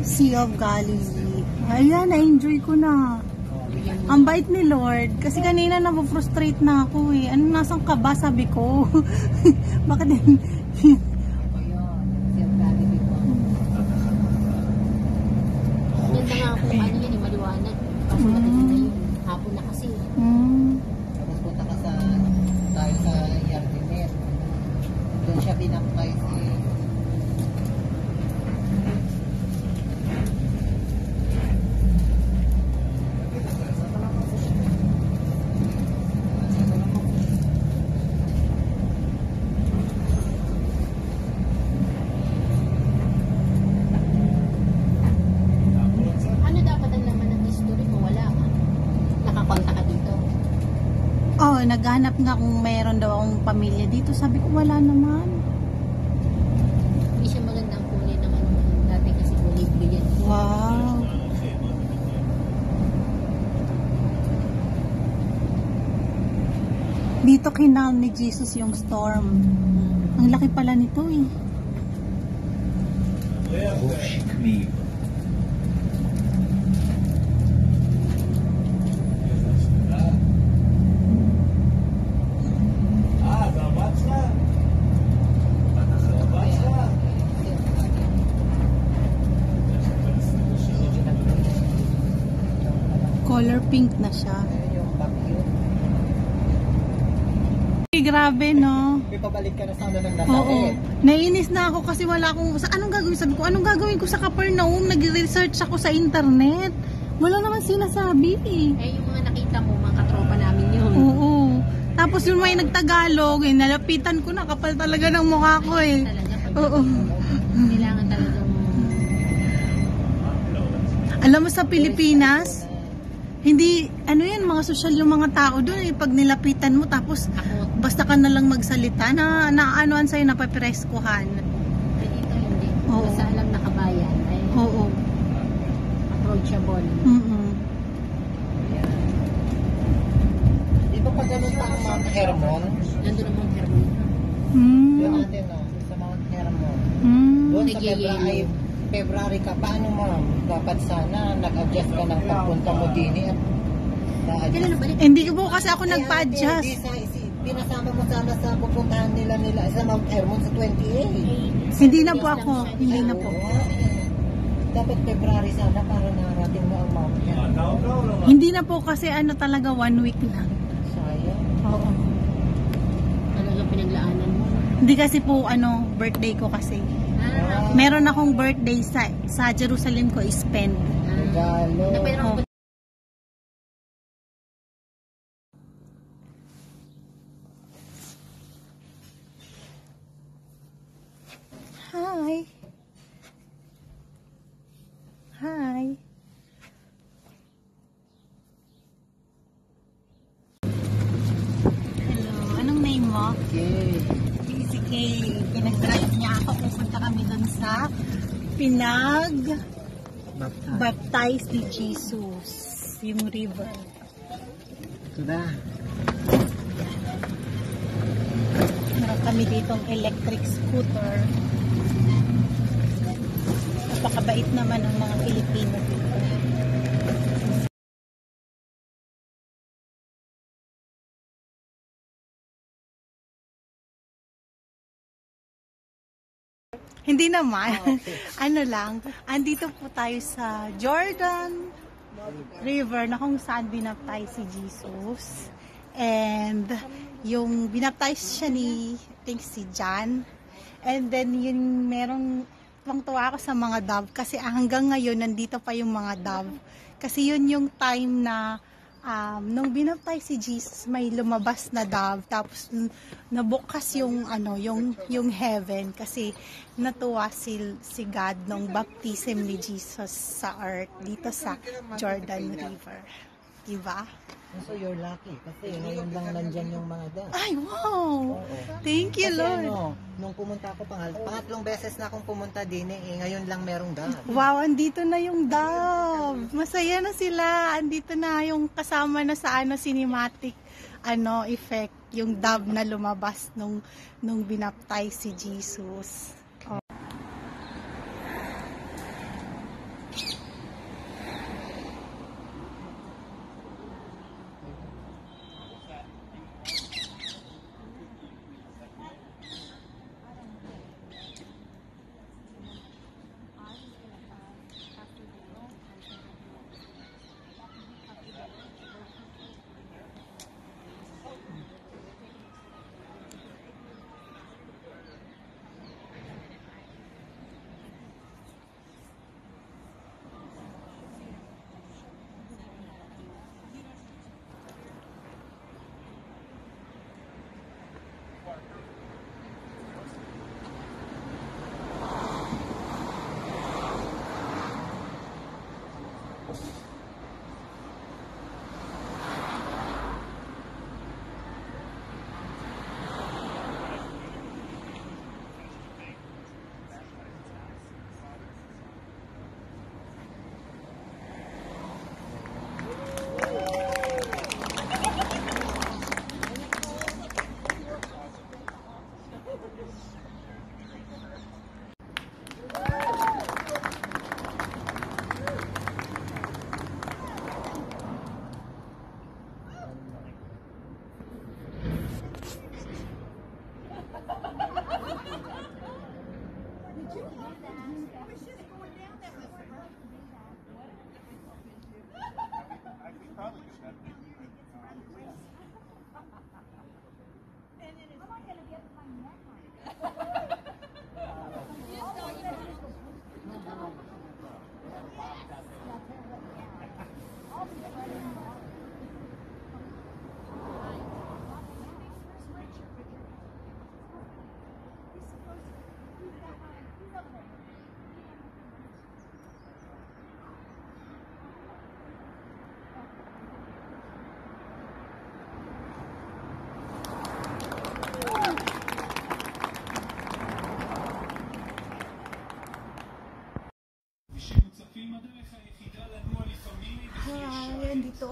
Sea of Galilee. Ayan, na-enjoy ko na. Ang bait ni Lord. Kasi kanina na-frustrate na ako eh. Ano, nasan ka ba? Sabi ko. Bakit din? Ganda nga kung ano yun, maliwanag. Kasi madaling na yun. Hapon na kasi. Tapos punta ka tayo sa Yardinet. Doon siya binaptize eh. Naghanap nga kung mayroon daw akong pamilya dito. Sabi ko, wala naman. Hindi siya magandang kulay ng ano. Dati kasi kulay blue yan. Wow. Dito kinam ni Jesus yung storm. Ang laki pala nito eh. Worship me. Color pink na siya. Grabe, no? May pabalik ka na sa ano ng nasa. Oo. Nainis na ako kasi wala akong... Anong gagawin? Sabi ko, anong gagawin ko sa Capernaum? Nag-research ako sa internet. Wala naman sinasabi eh. Yung mga nakita mo, mga katropa namin yun. Oo. Tapos yung may nagtagalog, nalapitan ko na. Kapal talaga ng mukha ko eh. Oo. Kailangan talagang... Alam mo sa Pilipinas... Hindi, ano yan, mga sosyal yung mga tao doon eh, pag nilapitan mo tapos basta ka na lang magsalita na anuan sa'yo, napapreskuhan. Dito hindi. Oo. Basta alam na kabayan ay Oo. approachable. Di ba pag ganun pa ang Mount Hermon? Nandun ang Mount Hermon. Doon natin sa Mount Hermon. Doon sa February ka, paano ma'am? Dapat sana nag-adjust ka ng pagpunta mo din at Hindi ko po kasi ako nagpa-adjust. Pinasama mo sana sa pupuntahan nila sa Mount Hermon sa 28. Hindi na po ako. Hindi na po. Dapat February sana para narating mo ang Mount Hermon. Hindi na po kasi ano talaga 1 week lang. Sayang. Oo. Talagang pinaglaanan mo. Hindi kasi po ano, birthday ko kasi. Meron akong birthday sa Jerusalem ko i-spend. Regalo. Hi. Hi. Hello. Anong name mo? Okay. Si Kay. Pinag-drive niya ako. Pupunta kami dun sa baptize ni Jesus. Yung river. Ito na. Meron kami ditong electric scooter. Napakabait naman ang mga Pilipino dito. Hindi naman. Okay. Ano lang, andito po tayo sa Jordan River na kung saan binaptize si Jesus. And yung binaptize siya ni, I think si John. And then yun merong tuwang-tuwa ako sa mga dove kasi hanggang ngayon nandito pa yung mga dove. Kasi yun yung time na nung binaptize si Jesus, may lumabas na dove, tapos nabukas yung yung heaven kasi natuwa si God nung baptism ni Jesus sa earth dito sa Jordan River. Diba? So you're lucky kasi ngayon lang nandyan yung mga dove. Ay, wow! Thank you, Kasi Lord. nung pumunta ako, pangatlong beses na akong pumunta din ngayon lang merong dove. Wow, andito na yung dove. Masaya na sila. Andito na yung kasama na sa cinematic effect, yung dove na lumabas nung binaptize si Jesus. Oh.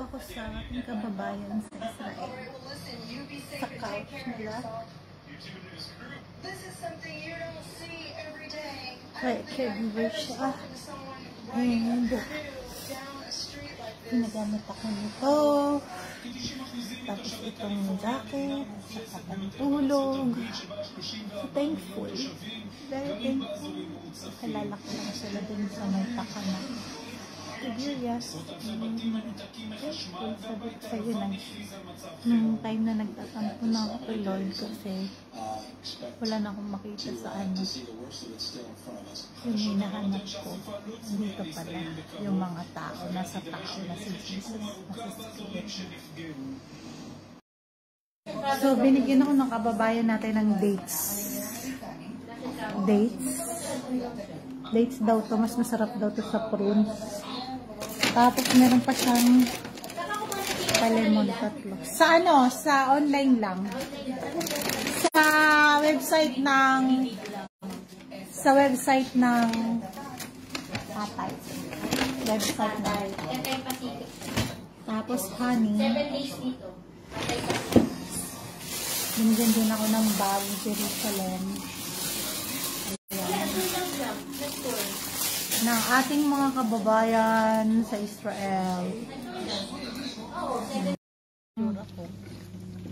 ako sa aking kababayan sa Israel. Sa couch nila. Right, caregiver siya. And pinagamit ako nito. Tapos itong jacket, saka pantulog. So, thankful. Very thankful. Kalala ko lang sila dun sa may takana. Tiberias. Thankful. Sabi ko sa'yo na. Nung time na nagtatampo na ako kay Lord kasi wala na akong makita sa ano. Yung hinahanap ko. Dito pala. Yung mga tao. Nasa tao na si Jesus. Nasa spirit. So, binigyan ako ng kababayan natin ng dates. Dates? Dates daw to. Mas masarap daw to sa prunes. Tapos, meron pa siyang palemon tatlo. Sa ano? Sa online lang. Sa website ng tatay. Website na. Tapos, honey. Binigyan din ako ng bag, Jerusalem. Ayan. Ng ating mga kababayan sa Israel.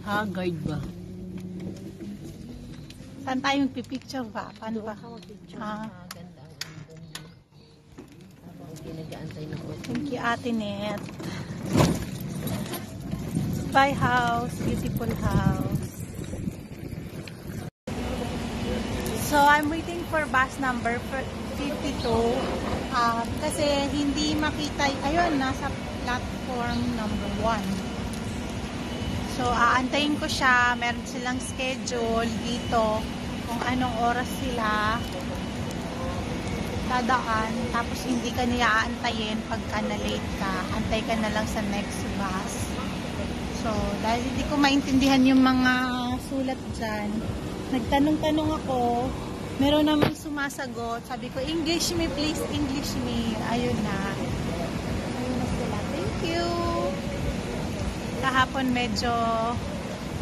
Haggard ba? Saan tayo magpipicture ba? Paano ba? Ganda ang habang pinag-aantay na po. Thank you, Ate Net. Bye house. Beautiful house. So, I'm waiting for bus number 52. Kasi hindi makita, ayun, nasa platform number 1. So, aantayin ko siya. Meron silang schedule dito kung anong oras sila dadaan. Tapos, hindi ka niya aantayin pagka na-late ka. Antay ka na lang sa next bus. So, dahil hindi ko maintindihan yung mga sulat dyan, nagtanong-tanong ako, meron naman sumasagot. Sabi ko, English me please, English me. Ayun na. Ayun na sila. Thank you. Kahapon medyo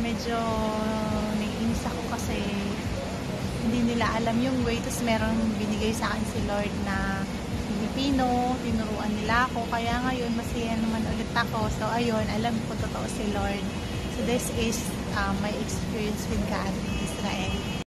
naiinis ako kasi hindi nila alam yung way. Tapos merong binigay sa akin si Lord na Pilipino. Tinuruan nila ako. Kaya ngayon, masaya naman ulit ako. So, ayun, alam ko totoo si Lord. So, this is my experience with God in Israel.